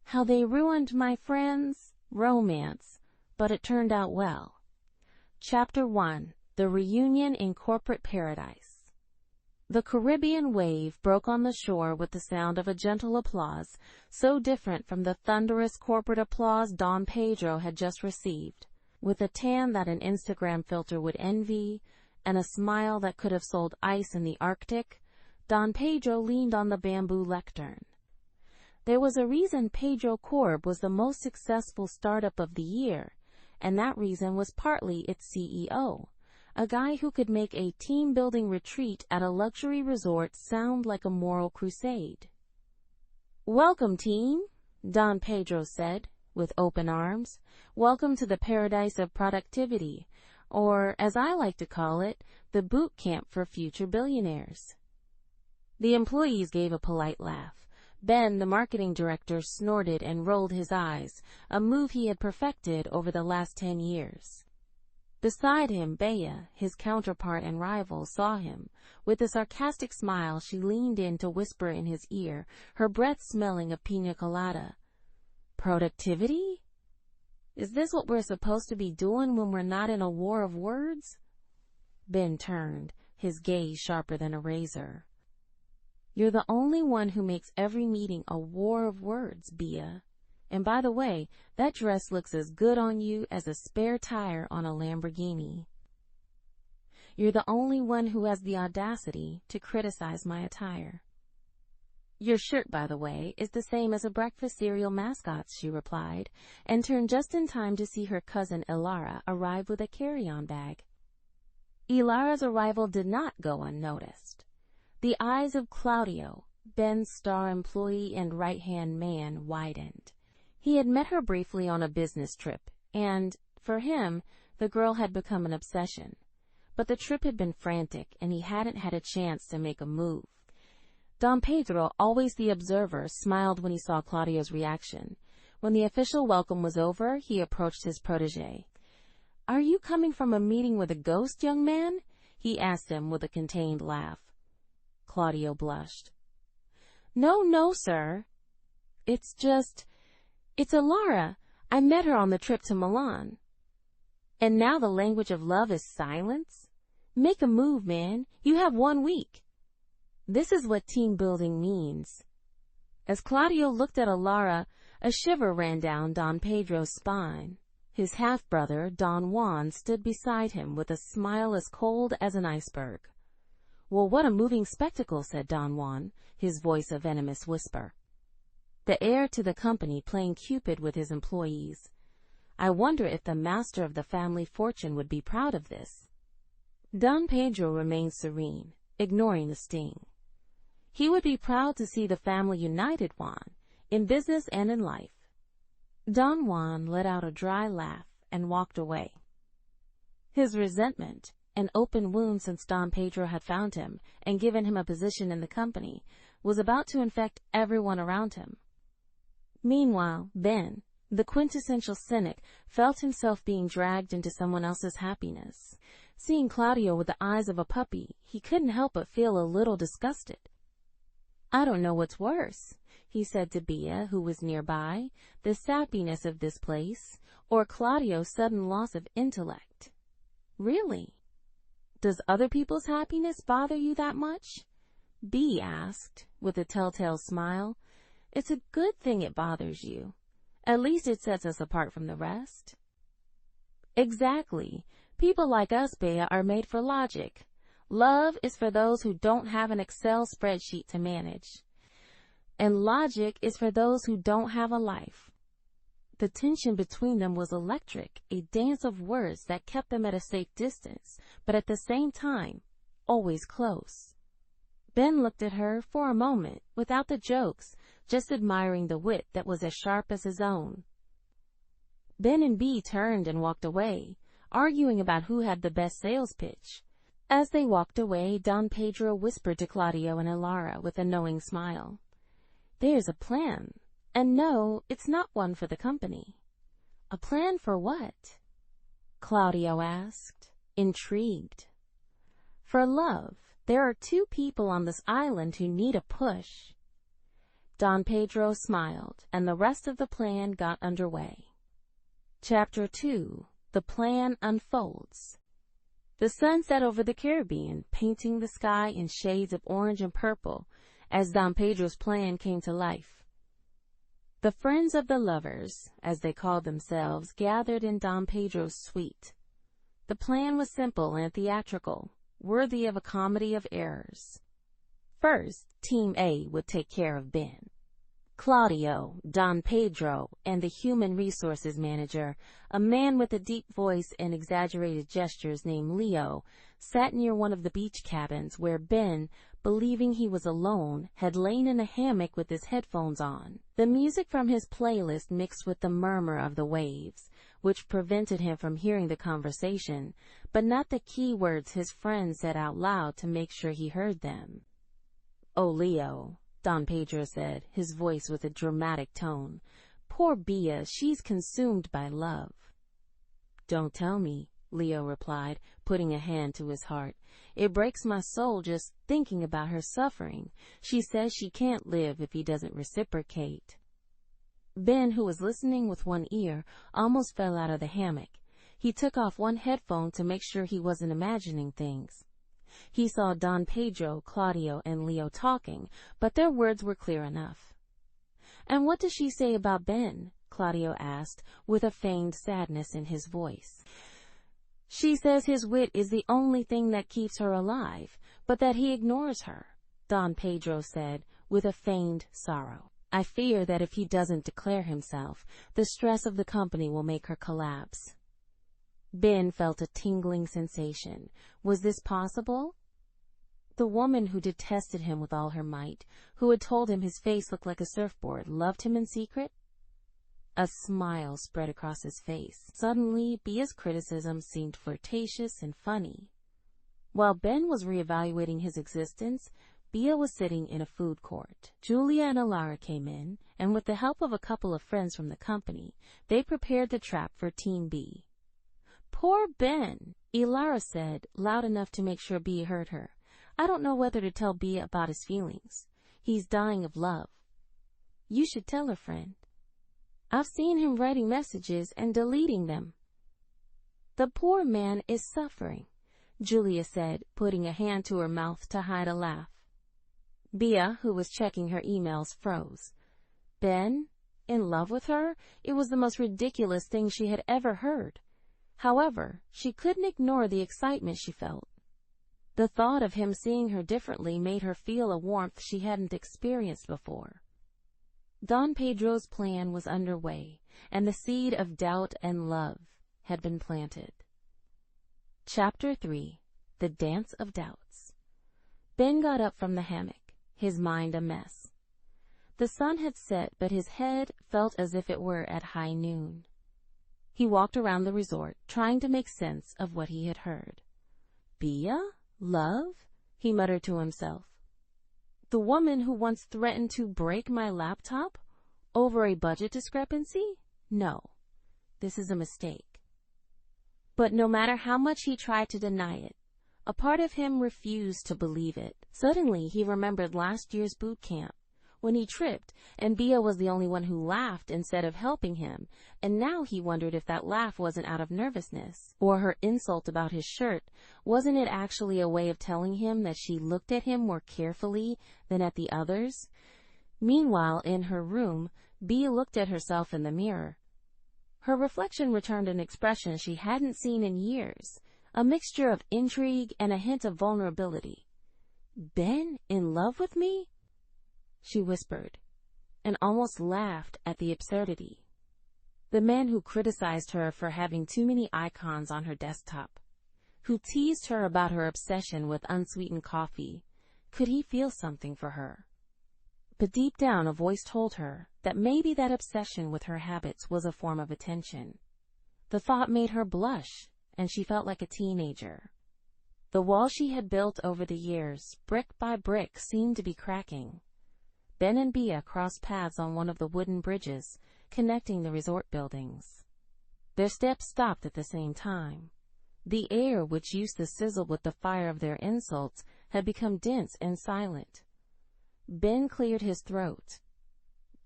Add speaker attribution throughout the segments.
Speaker 1: How they ruined my friend's romance, but it turned out well. Chapter 1. The Reunion in Corporate Paradise. The Caribbean wave broke on the shore with the sound of a gentle applause, so different from the thunderous corporate applause Don Pedro had just received. With a tan that an Instagram filter would envy, and a smile that could have sold ice in the Arctic, Don Pedro leaned on the bamboo lectern. There was a reason Pedro Corp was the most successful startup of the year, and that reason was partly its CEO, a guy who could make a team-building retreat at a luxury resort sound like a moral crusade. "Welcome, team," Don Pedro said, with open arms. "Welcome to the paradise of productivity, or, as I like to call it, the boot camp for future billionaires." The employees gave a polite laugh. Ben, the marketing director, snorted and rolled his eyes, a move he had perfected over the last 10 years. Beside him, Bea, his counterpart and rival, saw him. With a sarcastic smile, she leaned in to whisper in his ear, her breath smelling of pina colada. "Productivity? Is this what we're supposed to be doing when we're not in a war of words?" Ben turned, his gaze sharper than a razor. "You're the only one who makes every meeting a war of words, Bea. And by the way, that dress looks as good on you as a spare tire on a Lamborghini. You're the only one who has the audacity to criticize my attire." "Your shirt, by the way, is the same as a breakfast cereal mascot's," she replied, and turned just in time to see her cousin Ilara arrive with a carry-on bag. Ilara's arrival did not go unnoticed. The eyes of Claudio, Ben's star employee and right-hand man, widened. He had met her briefly on a business trip, and, for him, the girl had become an obsession. But the trip had been frantic, and he hadn't had a chance to make a move. Don Pedro, always the observer, smiled when he saw Claudio's reaction. When the official welcome was over, he approached his protégé. "Are you coming from a meeting with a ghost, young man?" he asked him with a contained laugh. Claudio blushed. No, sir. It's Ilara. I met her on the trip to Milan." "And now the language of love is silence? Make a move, man. You have 1 week. This is what team building means." As Claudio looked at Ilara, a shiver ran down Don Pedro's spine. His half-brother, Don Juan, stood beside him with a smile as cold as an iceberg. "Well, what a moving spectacle," said Don Juan, his voice a venomous whisper. The heir to the company playing Cupid with his employees. "I wonder if the master of the family fortune would be proud of this." Don Pedro remained serene, ignoring the sting. He would be proud to see the family united, Juan, in business and in life. Don Juan let out a dry laugh and walked away. His resentment, an open wound since Don Pedro had found him and given him a position in the company, was about to infect everyone around him. Meanwhile, Ben, the quintessential cynic, felt himself being dragged into someone else's happiness. Seeing Claudio with the eyes of a puppy, he couldn't help but feel a little disgusted. "I don't know what's worse," he said to Bea, who was nearby, "the sappiness of this place, or Claudio's sudden loss of intellect." "Really? Does other people's happiness bother you that much?" Bea asked, with a telltale smile. "It's a good thing it bothers you. At least it sets us apart from the rest." "Exactly. People like us, Bea, are made for logic. Love is for those who don't have an Excel spreadsheet to manage. And logic is for those who don't have a life." The tension between them was electric, a dance of words that kept them at a safe distance, but at the same time, always close. Ben looked at her for a moment, without the jokes, just admiring the wit that was as sharp as his own. Ben and Bea turned and walked away, arguing about who had the best sales pitch. As they walked away, Don Pedro whispered to Claudio and Ilara with a knowing smile. "There's a plan. And no, it's not one for the company." "A plan for what?" Claudio asked, intrigued. "For love. There are 2 people on this island who need a push." Don Pedro smiled, and the rest of the plan got underway. Chapter 2. The Plan Unfolds. The sun set over the Caribbean, painting the sky in shades of orange and purple as Don Pedro's plan came to life. The friends of the lovers, as they called themselves, gathered in Don Pedro's suite. The plan was simple and theatrical, worthy of a comedy of errors. First, Team A would take care of Ben. Claudio, Don Pedro, and the human resources manager, a man with a deep voice and exaggerated gestures named Leo, sat near one of the beach cabins where Ben, believing he was alone, had lain in a hammock with his headphones on. The music from his playlist mixed with the murmur of the waves, which prevented him from hearing the conversation, but not the key words his friends said out loud to make sure he heard them. "Oh, Leo," Don Pedro said, his voice with a dramatic tone. "Poor Bea, she's consumed by love." "Don't tell me," Leo replied, putting a hand to his heart. "It breaks my soul just thinking about her suffering. She says she can't live if he doesn't reciprocate." Ben, who was listening with one ear, almost fell out of the hammock. He took off one headphone to make sure he wasn't imagining things. He saw Don Pedro, Claudio, and Leo talking, but their words were clear enough. "And what does she say about Ben?" Claudio asked, with a feigned sadness in his voice. "She says his wit is the only thing that keeps her alive, but that he ignores her," Don Pedro said, with a feigned sorrow. "I fear that if he doesn't declare himself, the stress of the company will make her collapse." Ben felt a tingling sensation. Was this possible? The woman who detested him with all her might, who had told him his face looked like a surfboard, loved him in secret? A smile spread across his face. Suddenly, Bea's criticism seemed flirtatious and funny. While Ben was reevaluating his existence, Bea was sitting in a food court. Julia and Alara came in, and with the help of a couple of friends from the company, they prepared the trap for Team B. "Poor Ben," Alara said, loud enough to make sure Bea heard her. "I don't know whether to tell Bea about his feelings. He's dying of love." "You should tell her, friend. I've seen him writing messages and deleting them." "The poor man is suffering," Julia said, putting a hand to her mouth to hide a laugh. Bea, who was checking her emails, froze. Ben? In love with her? It was the most ridiculous thing she had ever heard. However, she couldn't ignore the excitement she felt. The thought of him seeing her differently made her feel a warmth she hadn't experienced before. Don Pedro's plan was underway, and the seed of doubt and love had been planted. Chapter 3. The Dance of Doubts. Ben got up from the hammock, his mind a mess. The sun had set, but his head felt as if it were at high noon. He walked around the resort, trying to make sense of what he had heard. "Bea? Love?" he muttered to himself. "The woman who once threatened to break my laptop? Over a budget discrepancy? No, this is a mistake." But no matter how much he tried to deny it, a part of him refused to believe it. Suddenly he remembered last year's boot camp, when he tripped, and Bea was the only one who laughed instead of helping him, and now he wondered if that laugh wasn't out of nervousness, or her insult about his shirt, wasn't it actually a way of telling him that she looked at him more carefully than at the others? Meanwhile, in her room, Bea looked at herself in the mirror. Her reflection returned an expression she hadn't seen in years, a mixture of intrigue and a hint of vulnerability. "Ben in love with me?" she whispered, and almost laughed at the absurdity. The man who criticized her for having too many icons on her desktop, who teased her about her obsession with unsweetened coffee, could he feel something for her? But deep down a voice told her that maybe that obsession with her habits was a form of attention. The thought made her blush, and she felt like a teenager. The wall she had built over the years, brick by brick, seemed to be cracking. Ben and Bea crossed paths on one of the wooden bridges connecting the resort buildings. Their steps stopped at the same time. The air, which used to sizzle with the fire of their insults, had become dense and silent. Ben cleared his throat.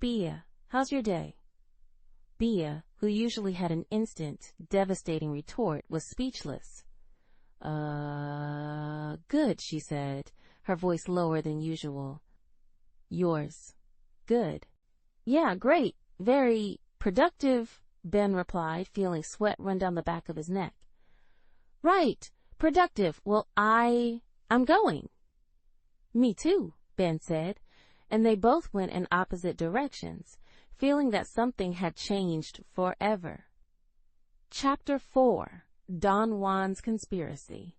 Speaker 1: Bea, how's your day? Bea, who usually had an instant, devastating retort, was speechless. Good, she said, her voice lower than usual. Yours? Good. Yeah, great. Very productive, Ben replied, feeling sweat run down the back of his neck. Right, productive. Well, I'm going. Me too, Ben said, and they both went in opposite directions, feeling that something had changed forever. Chapter 4. Don Juan's Conspiracy.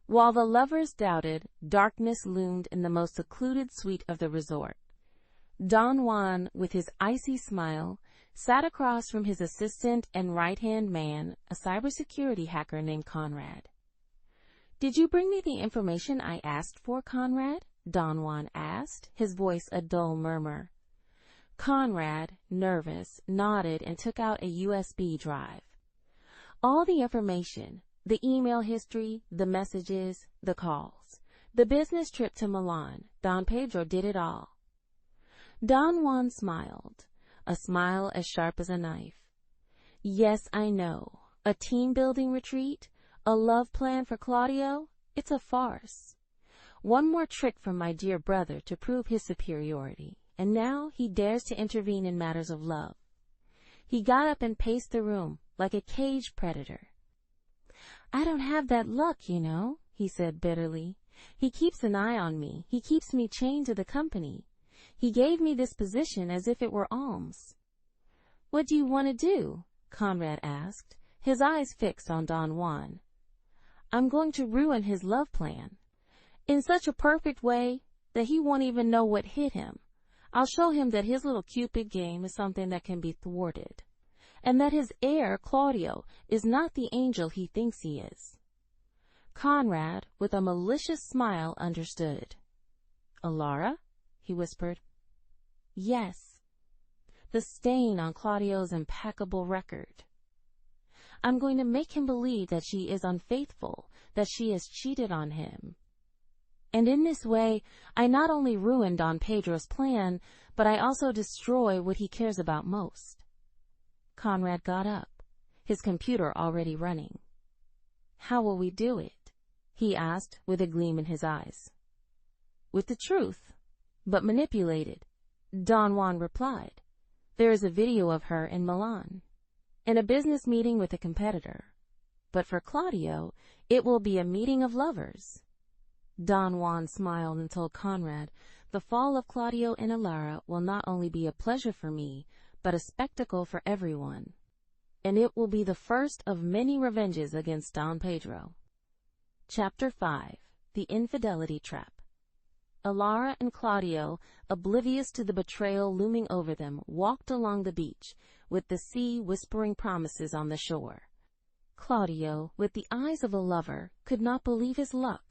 Speaker 1: While the lovers doubted, darkness loomed in the most secluded suite of the resort. Don Juan, with his icy smile, sat across from his assistant and right-hand man, a cybersecurity hacker named Conrad. Did you bring me the information I asked for, Conrad? Don Juan asked, his voice a dull murmur. Conrad, nervous, nodded and took out a USB drive. All the information, the email history, the messages, the calls, the business trip to Milan, Don Pedro did it all. Don Juan smiled, a smile as sharp as a knife. Yes, I know. A team-building retreat? A love plan for Claudio? It's a farce. One more trick from my dear brother to prove his superiority, and now he dares to intervene in matters of love. He got up and paced the room like a caged predator. I don't have that luck, you know, he said bitterly. He keeps an eye on me. He keeps me chained to the company. He gave me this position as if it were alms. What do you want to do? Conrad asked, his eyes fixed on Don Juan. I'm going to ruin his love plan. In such a perfect way that he won't even know what hit him. I'll show him that his little Cupid game is something that can be thwarted, and that his heir, Claudio, is not the angel he thinks he is. Conrad, with a malicious smile, understood. Alara? He whispered. Yes. The stain on Claudio's impeccable record. I'm going to make him believe that she is unfaithful, that she has cheated on him. And in this way, I not only ruin Don Pedro's plan, but I also destroy what he cares about most. Conrad got up, his computer already running. How will we do it? He asked with a gleam in his eyes. With the truth, but manipulated, Don Juan replied. There is a video of her in Milan, in a business meeting with a competitor. But for Claudio, it will be a meeting of lovers. Don Juan smiled and told Conrad, the fall of Claudio and Alara will not only be a pleasure for me, but a spectacle for everyone. And it will be the first of many revenges against Don Pedro. Chapter 5. The Infidelity Trap. Alara and Claudio, oblivious to the betrayal looming over them, walked along the beach, with the sea whispering promises on the shore. Claudio, with the eyes of a lover, could not believe his luck.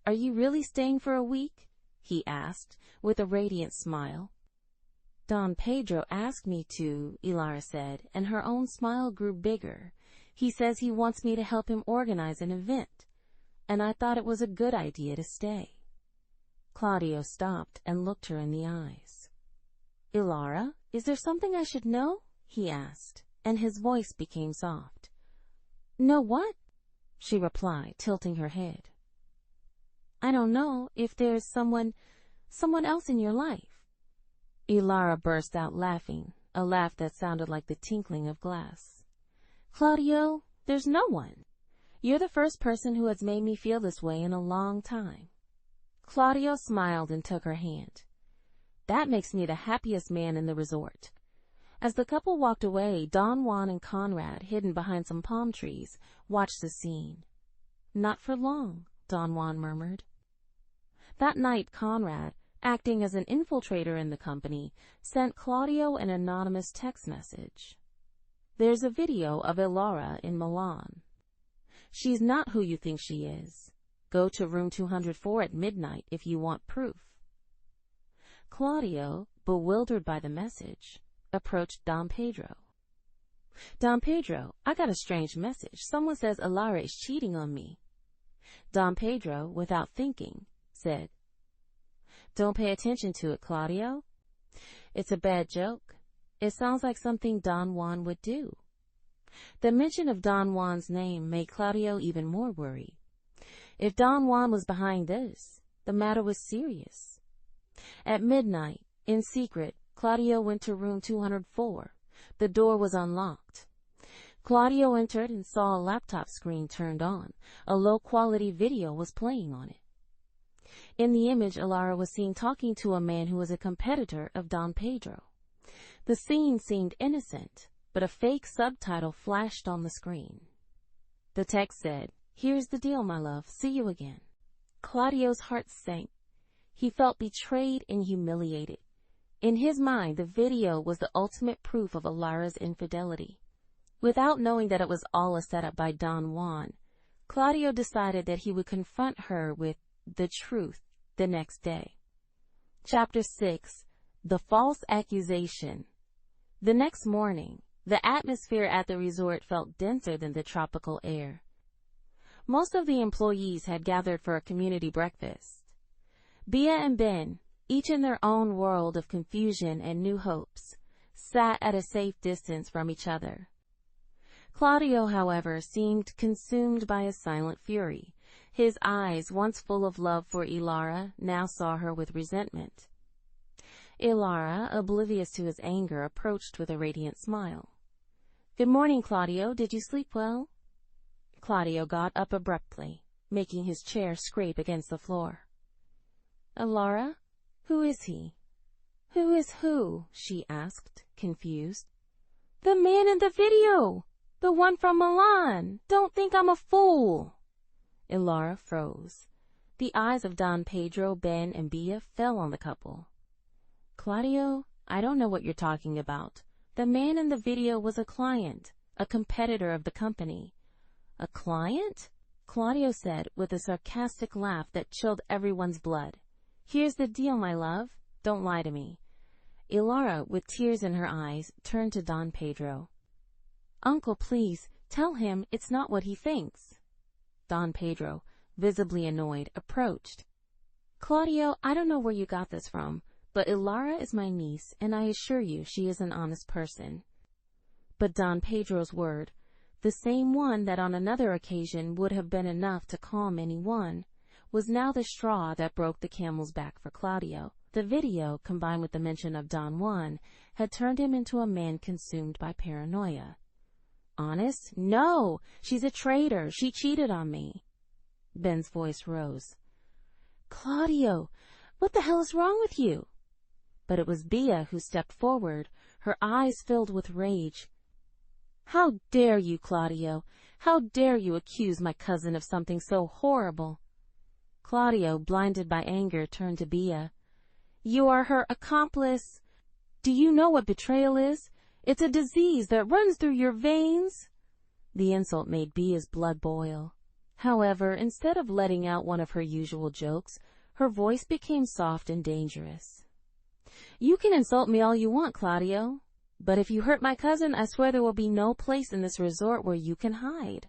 Speaker 1: Are you really staying for a week? He asked, with a radiant smile. Don Pedro asked me to, Alara said, and her own smile grew bigger. He says he wants me to help him organize an event, and I thought it was a good idea to stay. Claudio stopped and looked her in the eyes. Alara, is there something I should know? He asked, and his voice became soft. Know what? She replied, tilting her head. I don't know if there's someone else in your life. Alara burst out laughing, a laugh that sounded like the tinkling of glass. Claudio, there's no one. You're the first person who has made me feel this way in a long time. Claudio smiled and took her hand. That makes me the happiest man in the resort. As the couple walked away, Don Juan and Conrad, hidden behind some palm trees, watched the scene. Not for long, Don Juan murmured. That night, Conrad, acting as an infiltrator in the company, sent Claudio an anonymous text message. There's a video of Alara in Milan. She's not who you think she is. Go to room 204 at midnight if you want proof. Claudio, bewildered by the message, approached Don Pedro. Don Pedro, I got a strange message. Someone says Alara is cheating on me. Don Pedro, without thinking, said, Don't pay attention to it, Claudio. It's a bad joke. It sounds like something Don Juan would do. The mention of Don Juan's name made Claudio even more worried. If Don Juan was behind this, the matter was serious. At midnight, in secret, Claudio went to room 204. The door was unlocked. Claudio entered and saw a laptop screen turned on. A low-quality video was playing on it. In the image, Ilara was seen talking to a man who was a competitor of Don Pedro. The scene seemed innocent, but a fake subtitle flashed on the screen. The text said, "Here's the deal, my love. See you again." Claudio's heart sank. He felt betrayed and humiliated. In his mind, the video was the ultimate proof of Ilara's infidelity. Without knowing that it was all a setup by Don Juan, Claudio decided that he would confront her with the truth the next day. Chapter 6. The False Accusation. The next morning, the atmosphere at the resort felt denser than the tropical air. Most of the employees had gathered for a community breakfast. Bia and Ben, each in their own world of confusion and new hopes, sat at a safe distance from each other. Claudio, however, seemed consumed by a silent fury. His eyes, once full of love for Ilara, now saw her with resentment. Ilara, oblivious to his anger, approached with a radiant smile. "Good morning, Claudio. Did you sleep well?" Claudio got up abruptly, making his chair scrape against the floor. "Ilara? Who is he?" "Who is who?" she asked, confused. "The man in the video! The one from Milan! Don't think I'm a fool!" Ilara froze. The eyes of Don Pedro, Ben, and Bia fell on the couple. "Claudio, I don't know what you're talking about. The man in the video was a client, a competitor of the company." "A client?" Claudio said with a sarcastic laugh that chilled everyone's blood. "Here's the deal, my love. Don't lie to me." Ilara, with tears in her eyes, turned to Don Pedro. "Uncle, please, tell him it's not what he thinks." Don Pedro, visibly annoyed, approached. "Claudio, I don't know where you got this from, but Ilara is my niece, and I assure you she is an honest person." But Don Pedro's word, the same one that on another occasion would have been enough to calm anyone, was now the straw that broke the camel's back for Claudio. The video, combined with the mention of Don Juan, had turned him into a man consumed by paranoia. "Honest? No! She's a traitor. She cheated on me." Ben's voice rose. "Claudio, what the hell is wrong with you?" But it was Bia who stepped forward, her eyes filled with rage. "How dare you, Claudio? How dare you accuse my cousin of something so horrible?" Claudio, blinded by anger, turned to Bia. "You are her accomplice. Do you know what betrayal is? It's a disease that runs through your veins." The insult made Bia's blood boil. However, instead of letting out one of her usual jokes, her voice became soft and dangerous. "You can insult me all you want, Claudio, but if you hurt my cousin, I swear there will be no place in this resort where you can hide."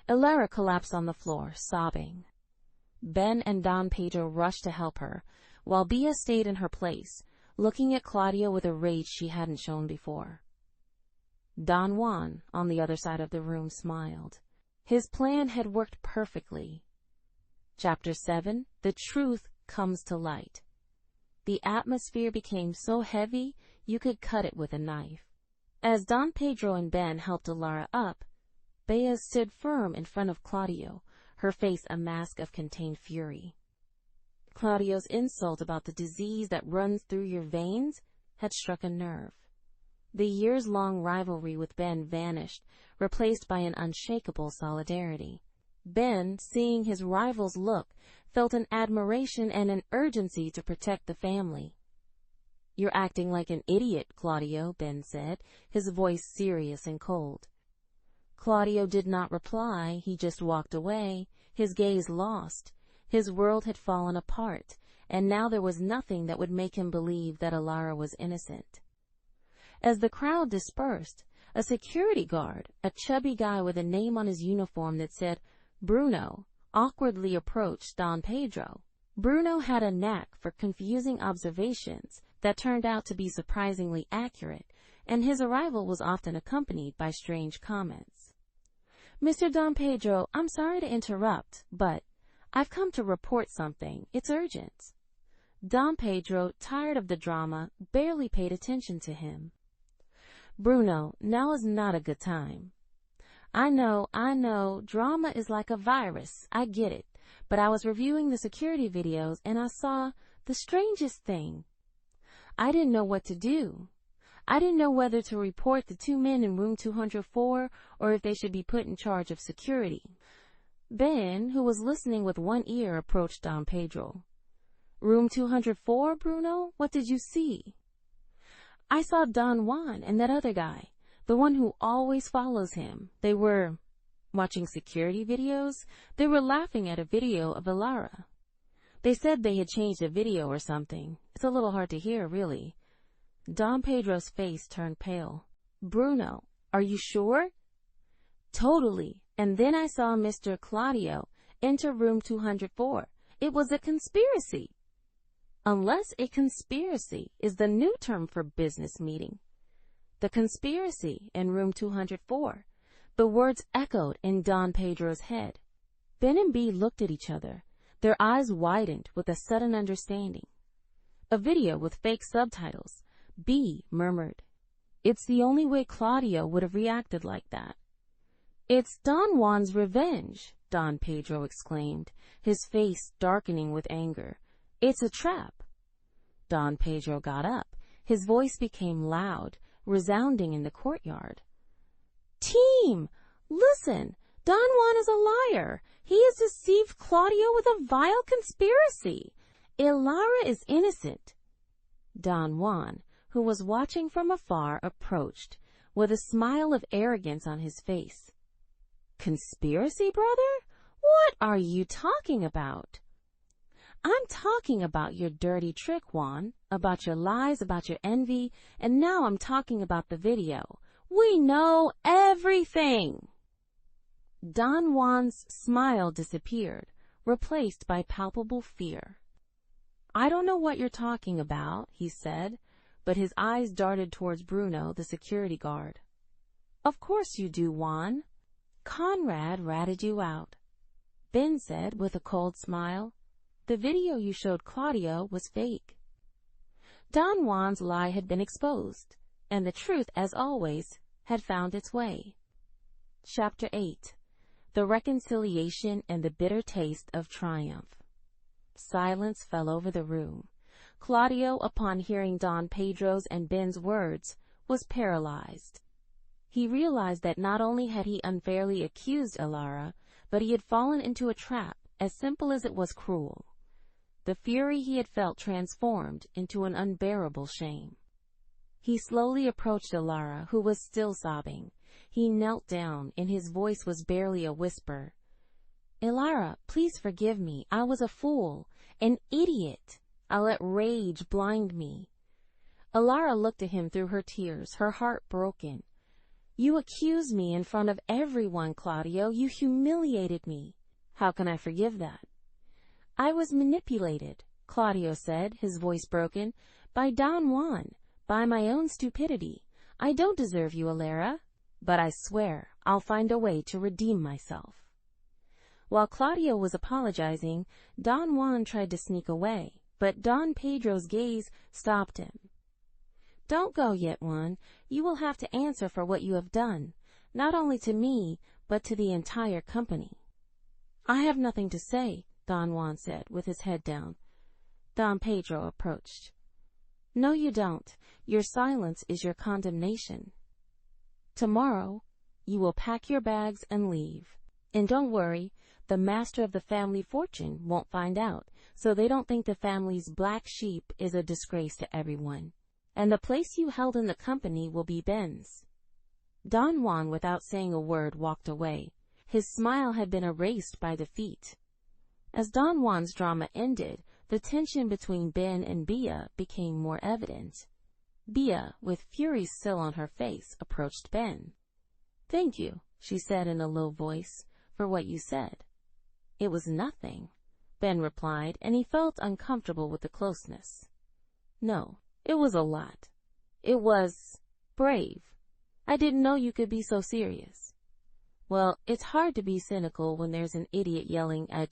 Speaker 1: Ilara collapsed on the floor, sobbing. Ben and Don Pedro rushed to help her, while Bia stayed in her place, looking at Claudio with a rage she hadn't shown before. Don Juan, on the other side of the room, smiled. His plan had worked perfectly. Chapter 7. The Truth Comes to Light. The atmosphere became so heavy you could cut it with a knife. As Don Pedro and Ben helped Ilara up, Bea stood firm in front of Claudio, her face a mask of contained fury. Claudio's insult about the disease that runs through your veins had struck a nerve. The years-long rivalry with Ben vanished, replaced by an unshakable solidarity. Ben, seeing his rival's look, felt an admiration and an urgency to protect the family. "You're acting like an idiot, Claudio," Ben said, his voice serious and cold. Claudio did not reply. He just walked away, his gaze lost. His world had fallen apart, and now there was nothing that would make him believe that Ilara was innocent. As the crowd dispersed, a security guard, a chubby guy with a name on his uniform that said Bruno, awkwardly approached Don Pedro. Bruno had a knack for confusing observations that turned out to be surprisingly accurate, and his arrival was often accompanied by strange comments. "Mr. Don Pedro, I'm sorry to interrupt, but I've come to report something. It's urgent." Don Pedro, tired of the drama, barely paid attention to him. "Bruno, now is not a good time." I know, drama is like a virus, I get it, but I was reviewing the security videos and I saw the strangest thing. I didn't know what to do. I didn't know whether to report the 2 men in room 204 or if they should be put in charge of security." Ben, who was listening with one ear, approached Don Pedro. "Room 204, Bruno? What did you see?" "I saw Don Juan and that other guy, the one who always follows him. They were watching security videos. They were laughing at a video of Ilara. They said they had changed a video or something. It's a little hard to hear, really." Don Pedro's face turned pale. "Bruno, are you sure?" "Totally. And then I saw Mr. Claudio enter room 204. It was a conspiracy." "Unless a conspiracy is the new term for business meeting." "The conspiracy in room 204. The words echoed in Don Pedro's head. Ben and B looked at each other. Their eyes widened with a sudden understanding. "A video with fake subtitles," B murmured. "It's the only way Claudio would have reacted like that." "It's Don Juan's revenge," Don Pedro exclaimed, his face darkening with anger. "It's a trap." Don Pedro got up. His voice became loud, resounding in the courtyard. "Team, listen! Don Juan is a liar. He has deceived Claudio with a vile conspiracy. Ilara is innocent." Don Juan, who was watching from afar, approached, with a smile of arrogance on his face. "Conspiracy, brother? What are you talking about?" "I'm talking about your dirty trick, Juan, about your lies, about your envy, and now I'm talking about the video. We know everything." Don Juan's smile disappeared, replaced by palpable fear. "I don't know what you're talking about," he said, but his eyes darted towards Bruno, the security guard. "Of course you do, Juan. Conrad ratted you out." Ben said with a cold smile. "The video you showed Claudio was fake." Don Juan's lie had been exposed, and the truth, as always, had found its way. Chapter 8. The Reconciliation and the Bitter Taste of Triumph. Silence fell over the room. Claudio, upon hearing Don Pedro's and Ben's words, was paralyzed. He realized that not only had he unfairly accused Ilara, but he had fallen into a trap as simple as it was cruel. The fury he had felt transformed into an unbearable shame. He slowly approached Ilara, who was still sobbing. He knelt down, and his voice was barely a whisper. "Ilara, please forgive me. I was a fool, an idiot. I let rage blind me." Ilara looked at him through her tears, her heart broken. "You accused me in front of everyone, Claudio. You humiliated me. How can I forgive that?" "I was manipulated," Claudio said, his voice broken, "by Don Juan, by my own stupidity. I don't deserve you, Ilara, but I swear I'll find a way to redeem myself." While Claudio was apologizing, Don Juan tried to sneak away, but Don Pedro's gaze stopped him. "Don't go yet, Juan. You will have to answer for what you have done, not only to me, but to the entire company." "I have nothing to say," Don Juan said, with his head down. Don Pedro approached. "No, you don't. Your silence is your condemnation. Tomorrow, you will pack your bags and leave. And don't worry, the master of the family fortune won't find out, so they don't think the family's black sheep is a disgrace to everyone. And the place you held in the company will be Ben's." Don Juan, without saying a word, walked away. His smile had been erased by defeat. As Don Juan's drama ended, the tension between Ben and Bia became more evident. Bia, with fury still on her face, approached Ben. "Thank you," she said in a low voice, "for what you said." "It was nothing," Ben replied, and he felt uncomfortable with the closeness. "No, It was a lot. It was brave. I didn't know you could be so serious. Well, it's hard to be cynical when there's an idiot yelling at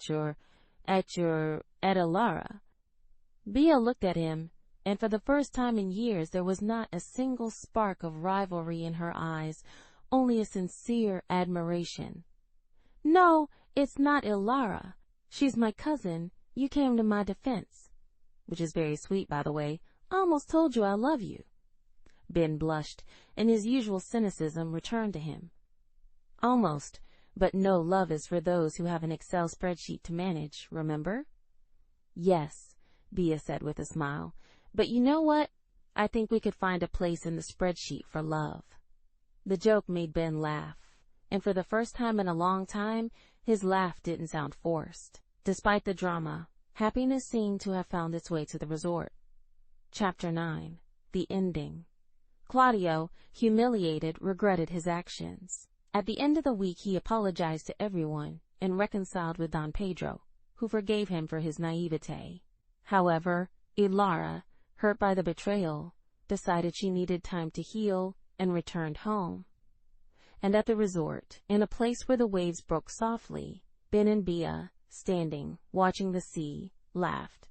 Speaker 1: Alara. Bia looked at him, and for the first time in years there was not a single spark of rivalry in her eyes, only a sincere admiration. No, it's not Ilara. She's my cousin. You came to my defense. Which is very sweet, by the way. I almost told you I love you. Ben blushed, and his usual cynicism returned to him. Almost, but no, love is for those who have an Excel spreadsheet to manage, remember? Yes, Bia said with a smile. But you know what? I think we could find a place in the spreadsheet for love. The joke made Ben laugh, and for the first time in a long time, his laugh didn't sound forced. Despite the drama, happiness seemed to have found its way to the resort. Chapter 9. The Ending. Claudio, humiliated, regretted his actions. At the end of the week, he apologized to everyone and reconciled with Don Pedro, who forgave him for his naivete. However, Ilara, hurt by the betrayal, decided she needed time to heal and returned home. And at the resort, in a place where the waves broke softly, Ben and Bia, standing, watching the sea, laughed.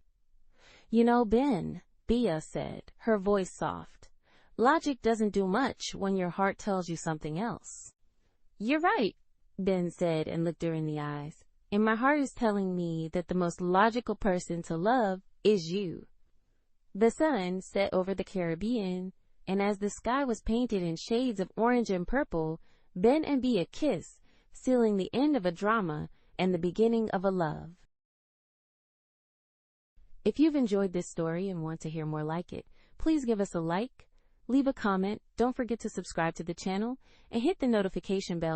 Speaker 1: You know, Ben, Bia said, her voice soft, logic doesn't do much when your heart tells you something else. You're right, Ben said and looked her in the eyes, and my heart is telling me that the most logical person to love is you. The sun set over the Caribbean, and as the sky was painted in shades of orange and purple, Ben and Bia kissed, sealing the end of a drama and the beginning of a love. If you've enjoyed this story and want to hear more like it, please give us a like, leave a comment, don't forget to subscribe to the channel, and hit the notification bell